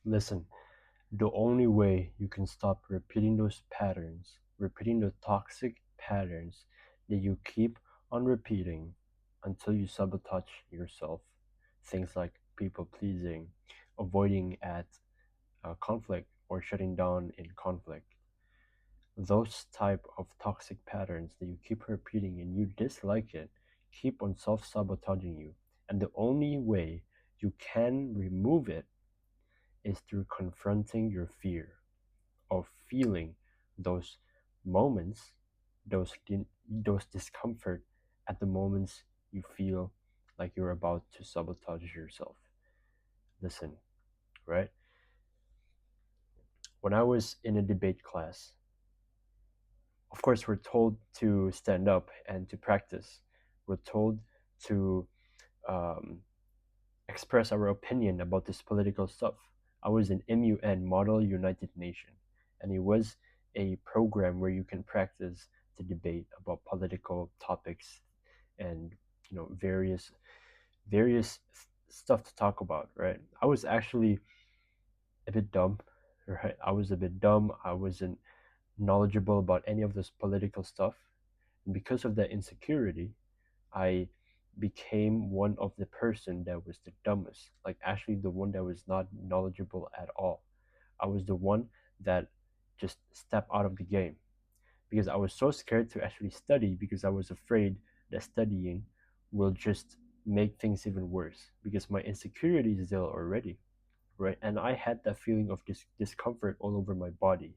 Listen, the only way you can stop repeating those patterns, repeating the toxic patterns that you keep on repeating until you sabotage yourself, things like people pleasing, avoiding at conflict, or shutting down in conflict. Those type of toxic patterns that you keep repeating and you dislike it keep on self-sabotaging you. And the only way you can remove it is through confronting your fear of feeling those moments, those discomfort at the moments you feel like you're about to sabotage yourself. Listen, right? When I was in a debate class, of course, we're told to stand up and to practice. We're told to um, express our opinion about this political stuff. I was in MUN, Model United Nation, and it was a program where you can practice to debate about political topics and various stuff to talk about. Right? I was actually a bit dumb. Right? I was a bit dumb. I wasn't knowledgeable about any of this political stuff, and because of that insecurity, I became one of the person that was the dumbest. Like actually the one that was not knowledgeable at all. I was the one that just stepped out of the game because I was so scared to actually study because I was afraid that studying will just make things even worse because my insecurity is there already, right? And I had that feeling of discomfort all over my body,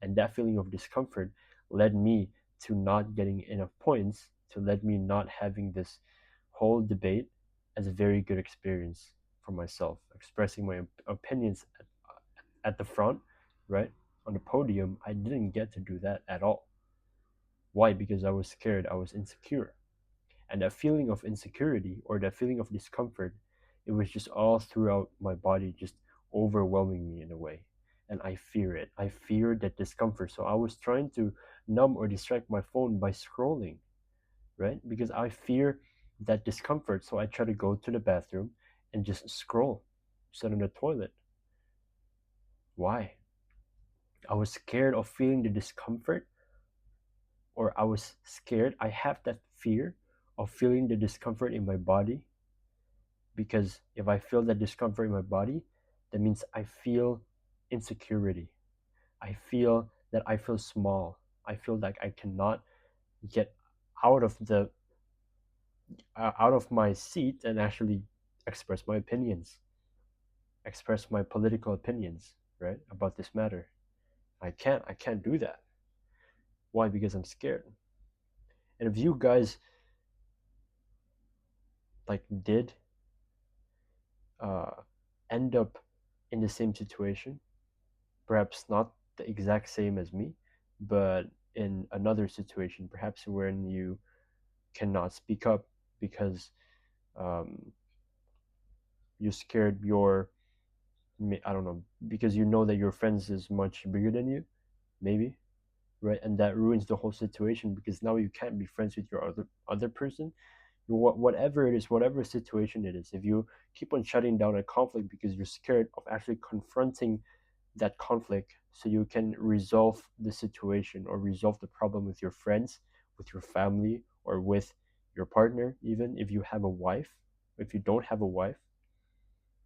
and that feeling of discomfort led me to not getting enough points, to let me not having this whole debate as a very good experience for myself, expressing my opinions at the front, right, on the podium. I didn't get to do that at all. Why? Because I was scared, I was insecure, and that feeling of insecurity or that feeling of discomfort, it was just all throughout my body, just overwhelming me in a way. And I fear it. I fear that discomfort. So I was trying to numb or distract my phone by scrolling, right? Because I fear that discomfort. So I try to go to the bathroom and just scroll, sit on the toilet. Why? I was scared of feeling the discomfort, or I was scared. I have that fear of feeling the discomfort in my body, because if I feel that discomfort in my body, that means I feel insecurity. I feel small. I feel like I cannot get out of the out of my seat and actually express my opinions, express my political opinions, right, about this matter. I can't do that. Why? Because I'm scared. And if you guys like did uh, end up in the same situation, perhaps not the exact same as me, but in another situation, perhaps when you cannot speak up because um, you scared your, I don't know, because you know that your friends is much bigger than you, maybe, right? And that ruins the whole situation because now you can't be friends with your other person. Whatever it is, whatever situation it is, if you keep on shutting down a conflict because you're scared of actually confronting that conflict so you can resolve the situation or resolve the problem with your friends, with your family, or with your partner, even if you have a wife. If you don't have a wife,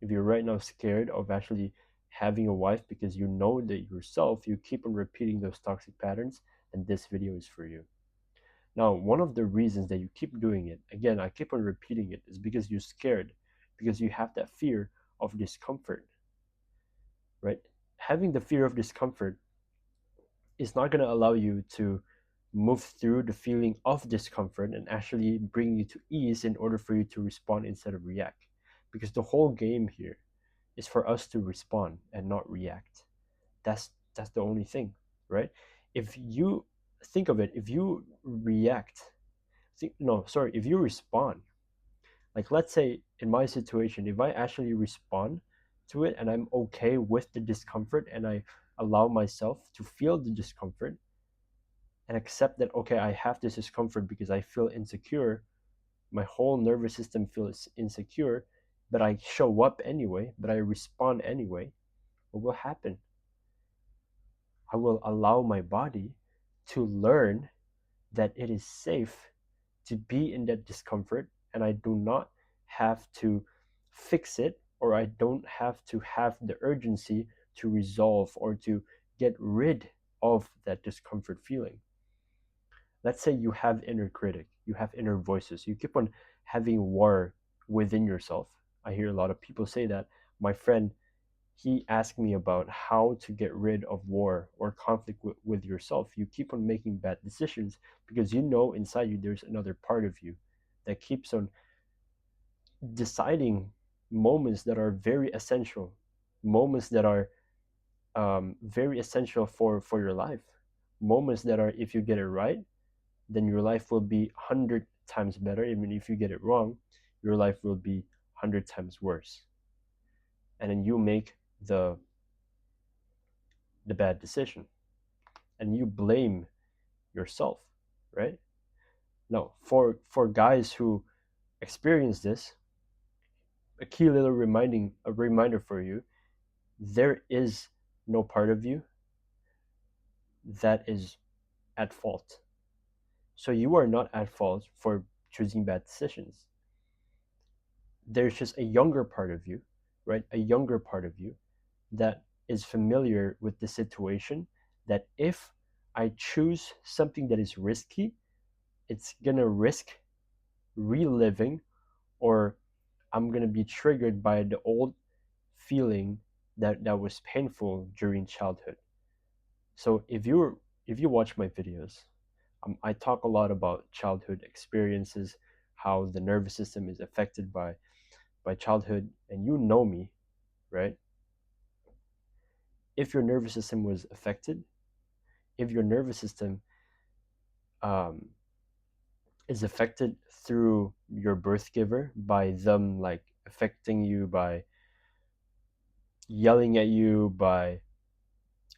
if you're right now scared of actually having a wife because you know that yourself, you keep on repeating those toxic patterns, then this video is for you. Now, one of the reasons that you keep doing it, again, I keep on repeating it, is because you're scared, because you have that fear of discomfort, right? Having the fear of discomfort is not going to allow you to move through the feeling of discomfort and actually bring you to ease in order for you to respond instead of react. Because the whole game here is for us to respond and not react. That's the only thing, right? If you think of it, if you react, no, sorry, if you respond, like let's say in my situation, if I actually respond to it and I'm okay with the discomfort and I allow myself to feel the discomfort and accept that, okay, I have this discomfort because I feel insecure, my whole nervous system feels insecure, but I show up anyway, but I respond anyway, what will happen? I will allow my body to learn that it is safe to be in that discomfort, and I do not have to fix it, or I don't have to have the urgency to resolve or to get rid of that discomfort feeling. Let's say you have inner critic, you have inner voices, you keep on having war within yourself. I hear a lot of people say that. My friend, he asked me about how to get rid of war or conflict with yourself. You keep on making bad decisions because you know inside you there's another part of you that keeps on deciding moments that are very essential, moments that are very essential for your life, moments that are, if you get it right, then your life will be 100 times better. Even if you get it wrong, your life will be 100 times worse. And then you make the bad decision and you blame yourself, right? No, for guys who experience this, a key little reminding a reminder for you: there is no part of you that is at fault. So you are not at fault for choosing bad decisions. There's just a younger part of you, right? A younger part of you that is familiar with the situation, that if I choose something that is risky, it's gonna risk reliving, or I'm gonna be triggered by the old feeling that was painful during childhood. So if you watch my videos, I talk a lot about childhood experiences, how the nervous system is affected by childhood, and you know me, right? If your nervous system was affected, if your nervous system um, is affected through your birth giver, by them like affecting you by yelling at you, by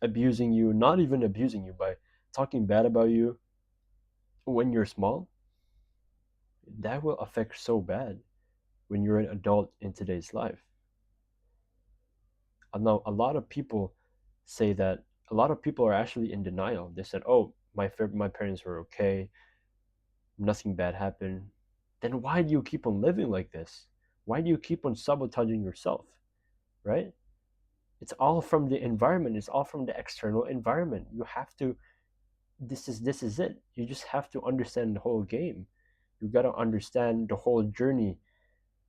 abusing you, not even abusing you, by talking bad about you when you're small, that will affect so bad when you're an adult in today's life. I know a lot of people say that. A lot of people are actually in denial. They said, "Oh, my parents were okay, nothing bad happened." Then why do you keep on living like this? Why do you keep on sabotaging yourself? Right? It's all from the environment. It's all from the external environment. You have to. This is it. You just have to understand the whole game. You got to understand the whole journey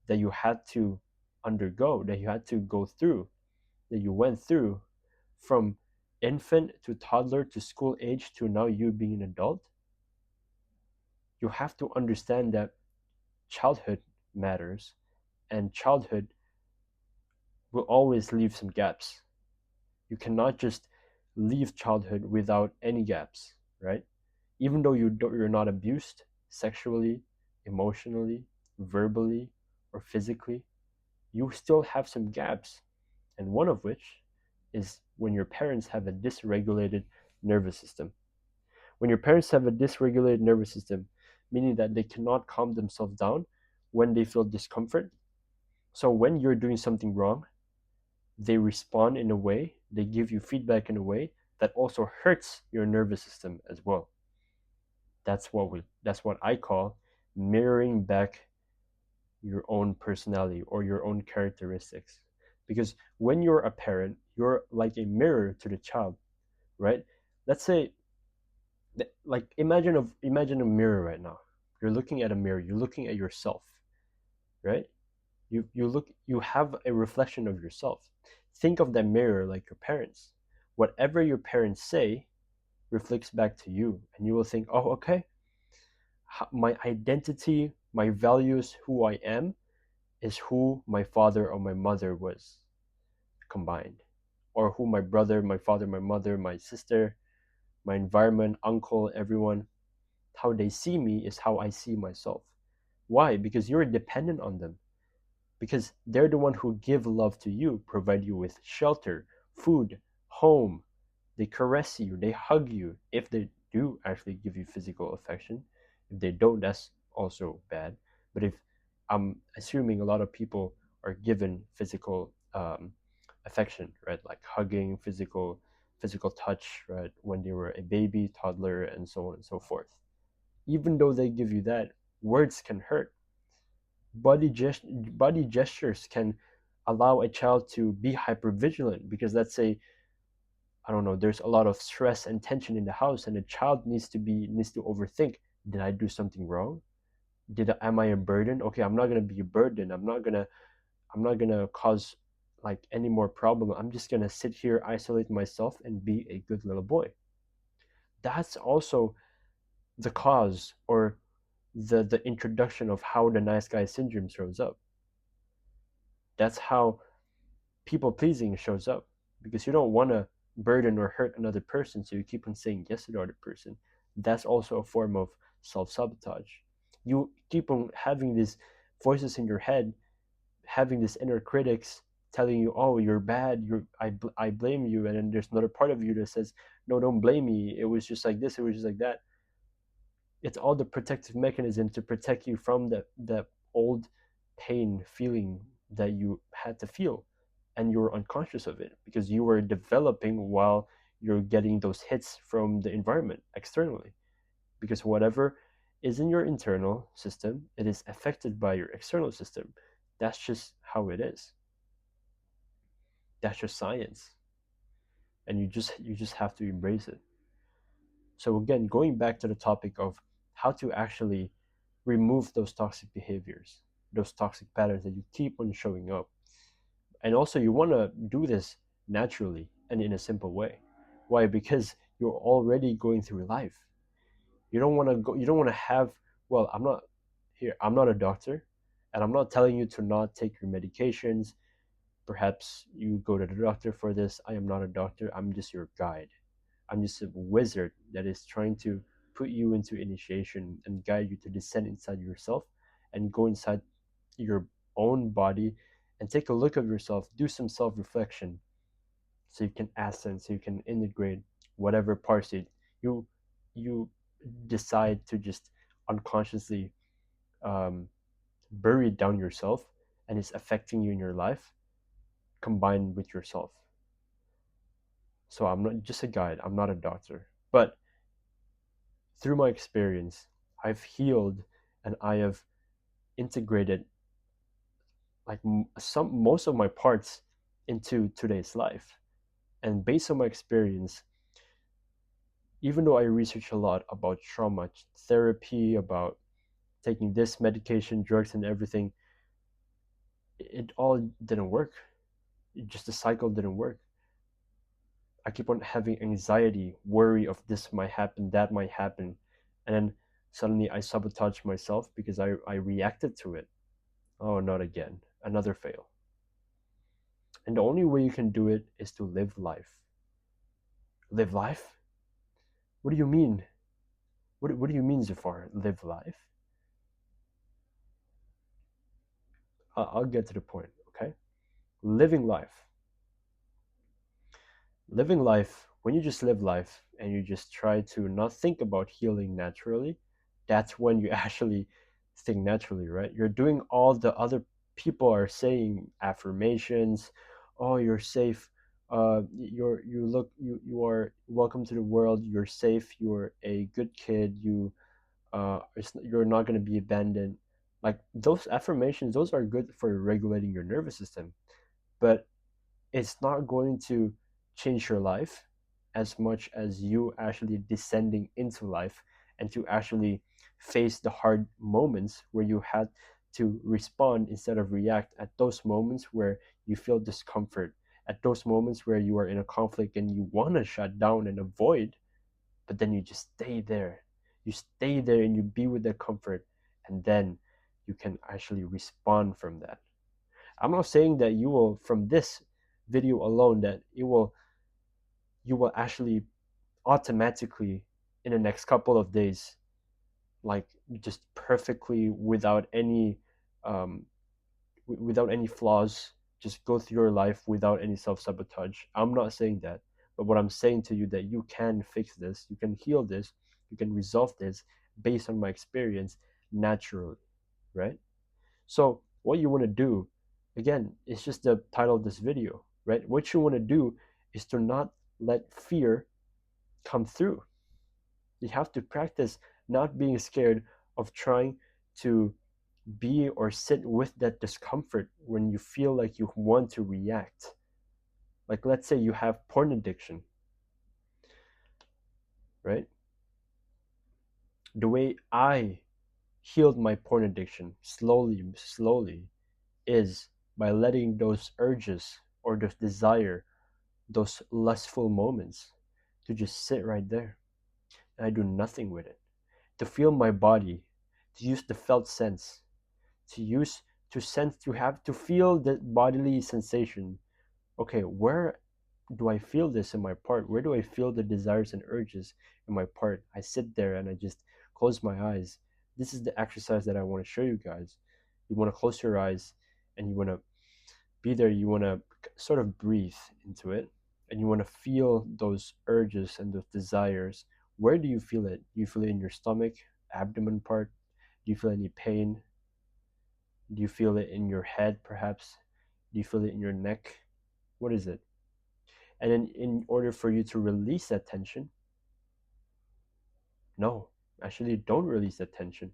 that you had to undergo, that you had to go through, that you went through, from infant to toddler to school age to now you being an adult. You have to understand that childhood matters, and childhood will always leave some gaps. You cannot just leave childhood without any gaps, right? Even though you're not abused sexually, emotionally, verbally, or physically, you still have some gaps. And one of which is when your parents have a dysregulated nervous system. When your parents have a dysregulated nervous system, meaning that they cannot calm themselves down when they feel discomfort. So when you're doing something wrong, they respond in a way, they give you feedback in a way that also hurts your nervous system as well. That's what I call mirroring back your own personality or your own characteristics. Because when you're a parent, you're like a mirror to the child, right? Let's say, like, imagine a mirror right now. You're looking at a mirror, you're looking at yourself, right? You have a reflection of yourself. Think of that mirror like your parents. Whatever your parents say reflects back to you, and you will think, oh, okay, my identity, my values, who I am, is who my father or my mother was combined, or who my brother, my father, my mother, my sister, my environment, uncle, everyone. How they see me is how I see myself. Why? Because you're dependent on them. Because they're the one who give love to you, provide you with shelter, food, home. They caress you, they hug you, if they do actually give you physical affection. If they don't, that's also bad. But if I'm assuming a lot of people are given physical affection, right? Like hugging, physical touch, right? When they were a baby, toddler, and so on and so forth. Even though they give you that, words can hurt. Body gestures can allow a child to be hyper vigilant because let's say, I don't know, there's a lot of stress and tension in the house, and a child needs to overthink. Did I do something wrong? Am I a burden? Okay, I'm not gonna be a burden. I'm not gonna cause like any more problem. I'm just gonna sit here, isolate myself, and be a good little boy. That's also the cause or the introduction of how the nice guy syndrome shows up. That's how people pleasing shows up because you don't want to burden or hurt another person, so you keep on saying yes to the other person. That's also a form of self sabotage. You keep on having these voices in your head, having these inner critics telling you, "Oh, you're bad. I blame you," and then there's another part of you that says, "No, don't blame me. It was just like this. It was just like that." It's all the protective mechanism to protect you from the old pain feeling that you had to feel, and you were unconscious of it because you were developing while you're getting those hits from the environment externally, because whatever is in your internal system, it is affected by your external system. That's just how it is. That's just science, and you just have to embrace it. So again, going back to the topic of how to actually remove those toxic behaviors, those toxic patterns that you keep on showing up. And also, you want to do this naturally and in a simple way. Why? Because you're already going through life. You don't want to go. You don't want to have. Well, I'm not here. I'm not a doctor, and I'm not telling you to not take your medications. Perhaps you go to the doctor for this. I am not a doctor. I'm just your guide. I'm just a wizard that is trying to put you into initiation and guide you to descend inside yourself and go inside your own body and take a look of yourself, do some self reflection so you can ascend, so you can integrate whatever parts you you decide to just unconsciously um, bury down yourself and it's affecting you in your life combined with yourself. So I'm not just a guide, I'm not a doctor. But through my experience, I've healed and I have integrated like some most of my parts into today's life. And based on my experience, even though I research a lot about trauma therapy, about taking this medication, drugs, and everything, it all didn't work. Just the cycle didn't work. I keep on having anxiety, worry of this might happen, that might happen, and then suddenly I sabotage myself because I reacted to it. Oh, not again. Another fail. And the only way you can do it is to live life. Live life? What do you mean? What do you mean, Zafar? Live life? I'll get to the point, okay? Living life. Living life, when you just live life and you just try to not think about healing naturally, that's when you actually think naturally, right? You're doing all the other people are saying affirmations. Oh, you're safe. You are welcome to the world. You're safe. You're a good kid. You're not going to be abandoned. Like those affirmations, those are good for regulating your nervous system, but it's not going to change your life as much as you actually descending into life and to actually face the hard moments where you had to respond instead of react at those moments where you feel discomfort, at those moments where you are in a conflict and you want to shut down and avoid, but then you just stay there. You stay there and you be with that comfort, and then you can actually respond from that. I'm not saying that you will, from this video alone, that you will actually automatically in the next couple of days, like just perfectly um, without any flaws, just go through your life without any self sabotage. I'm not saying that, but what I'm saying to you that you can fix this, you can heal this, you can resolve this based on my experience naturally, right? So what you want to do, again, it's just the title of this video. right? What you want to do is to not let fear come through. You have to practice not being scared of trying to be or sit with that discomfort when you feel like you want to react. Like, let's say you have porn addiction, right? The way I healed my porn addiction slowly, is by letting those urges or those desire, those lustful moments, to just sit right there. And I do nothing with it. To feel my body, to use the felt sense, to use to sense, to have to feel the bodily sensation. Okay, where do I feel this in my part? Where do I feel the desires and urges in my part? I sit there and I just close my eyes. This is the exercise that I want to show you guys. You want to close your eyes and you want to be there. You want to sort of breathe into it and you want to feel those urges and those desires. Where do you feel it? Do you feel it in your stomach, abdomen part? Do you feel any pain? Do you feel it in your head perhaps? Do you feel it in your neck? What is it? And then in order for you to release that tension, no, actually don't release that tension.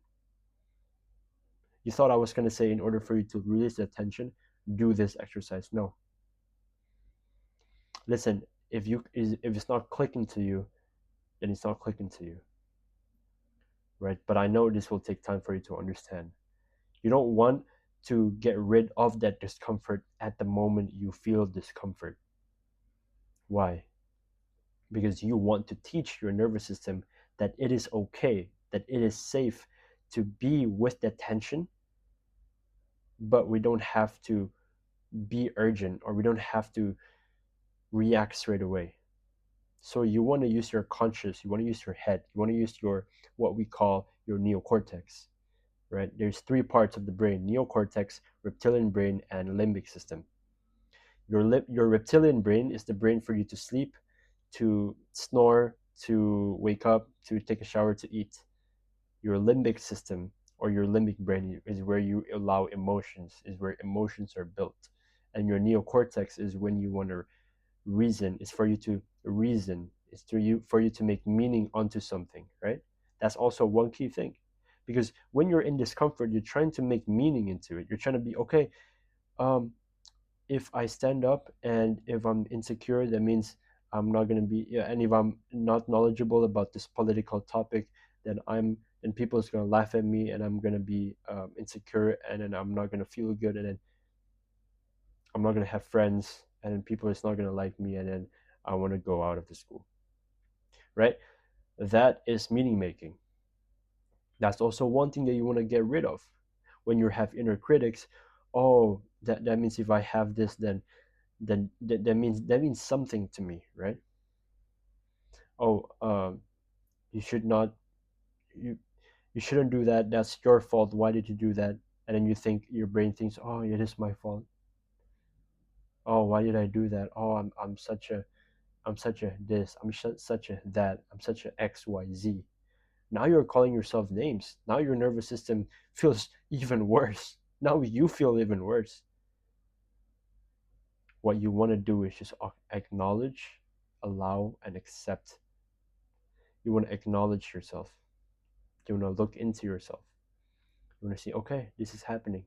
You thought I was going to say in order for you to release that tension, do this exercise. No. Listen, if it's not clicking to you, then it's not clicking to you, right? But I know this will take time for you to understand. You don't want to get rid of that discomfort at the moment you feel discomfort. Why? Because you want to teach your nervous system that it is okay, that it is safe to be with that tension, but we don't have to be urgent or we don't have to react straight away. So you want to use your conscious, you want to use your head, you want to use your what we call your neocortex, right? There's three parts of the brain: neocortex, reptilian brain, and limbic system. Your reptilian brain is the brain for you to sleep, to snore, to wake up, to take a shower, to eat. Your limbic system or your limbic brain is where you allow emotions, is where emotions are built. And your neocortex is when you want to reason, is for you to reason, is to you for you to make meaning onto something, right? That's also one key thing. Because when you're in discomfort, you're trying to make meaning into it. You're trying to be okay. Um, if I stand up and if I'm insecure, that means I'm not gonna be. Yeah, and if I'm not knowledgeable about this political topic, then and people's gonna laugh at me, and I'm gonna be insecure, and then I'm not gonna feel good, and then I'm not gonna have friends, and then people is not gonna like me, and then I want to go out of the school, right? That is meaning making. That's also one thing that you want to get rid of when you have inner critics. Oh, that means if I have this, that means something to me, right? Oh, you should not, you you shouldn't do that. That's your fault. Why did you do that? And then your brain thinks, oh, it is my fault. Oh, why did I do that? Oh, I'm such a this. Such a that. I'm such a X Y Z. Now you're calling yourself names. Now your nervous system feels even worse. Now you feel even worse. What you want to do is just acknowledge, allow, and accept. You want to acknowledge yourself. You want to look into yourself. You want to see, okay, this is happening,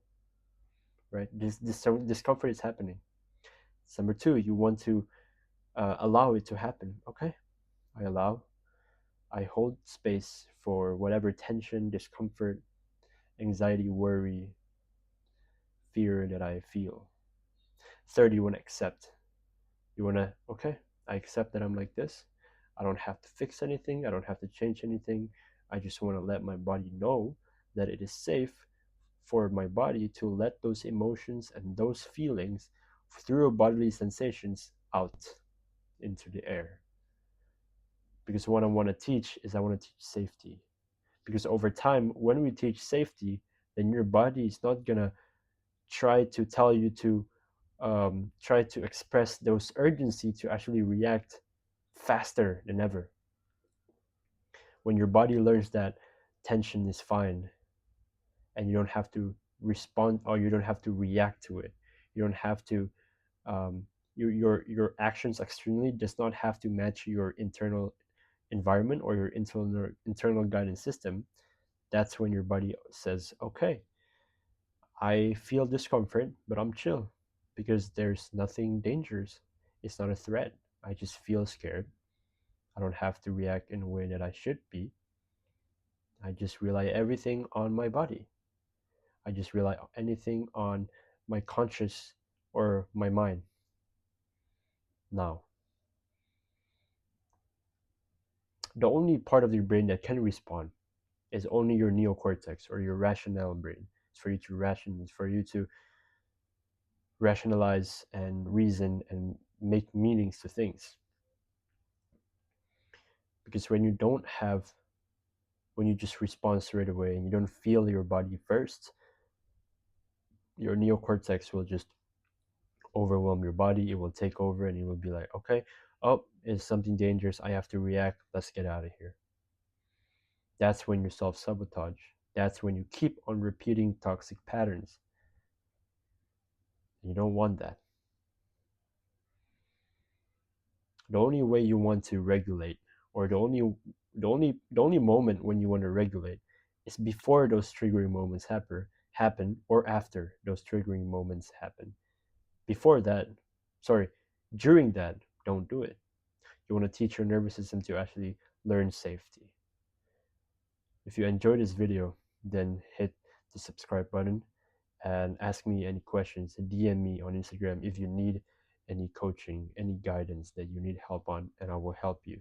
right? This discomfort is happening. Number two, you want to allow it to happen. Okay, I allow. I hold space for whatever tension, discomfort, anxiety, worry, fear that I feel. Third, you want to accept. You want to, okay, I accept that I'm like this. I don't have to fix anything. I don't have to change anything. I just want to let my body know that it is safe for my body to let those emotions and those feelings through bodily sensations out into the air. Because what I want to teach is I want to teach safety. Because over time, when we teach safety, then your body is not going to try to tell you to try to express those urgency to actually react faster than ever. When your body learns that tension is fine and you don't have to respond or you don't have to react to it, you don't have to your actions externally does not have to match your internal environment or your internal guidance system, that's when your body says, okay, I feel discomfort, but I'm chill because there's nothing dangerous. It's not a threat. I just feel scared. I don't have to react in a way that I should be. I just rely everything on my body. I just rely anything on my conscious or my mind. Now, the only part of your brain that can respond is only your neocortex or your rationale brain. It's for you to it's for you to rationalize and reason and make meanings to things. Because when you just respond straight away and you don't feel your body first, your neocortex will just overwhelm your body. It will take over and it will be like, okay, oh, it's something dangerous. I have to react. Let's get out of here. That's when you self sabotage. That's when you keep on repeating toxic patterns. You don't want that. The only way you want to regulate, or the only moment when you want to regulate, is before those triggering moments happen, or after those triggering moments happen. Before that, sorry, during that, don't do it. You want to teach your nervous system to actually learn safety. If you enjoyed this video, then hit the subscribe button and ask me any questions. DM me on Instagram if you need any coaching, any guidance that you need help on, and I will help you.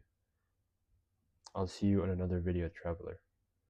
I'll see you on another video, traveler.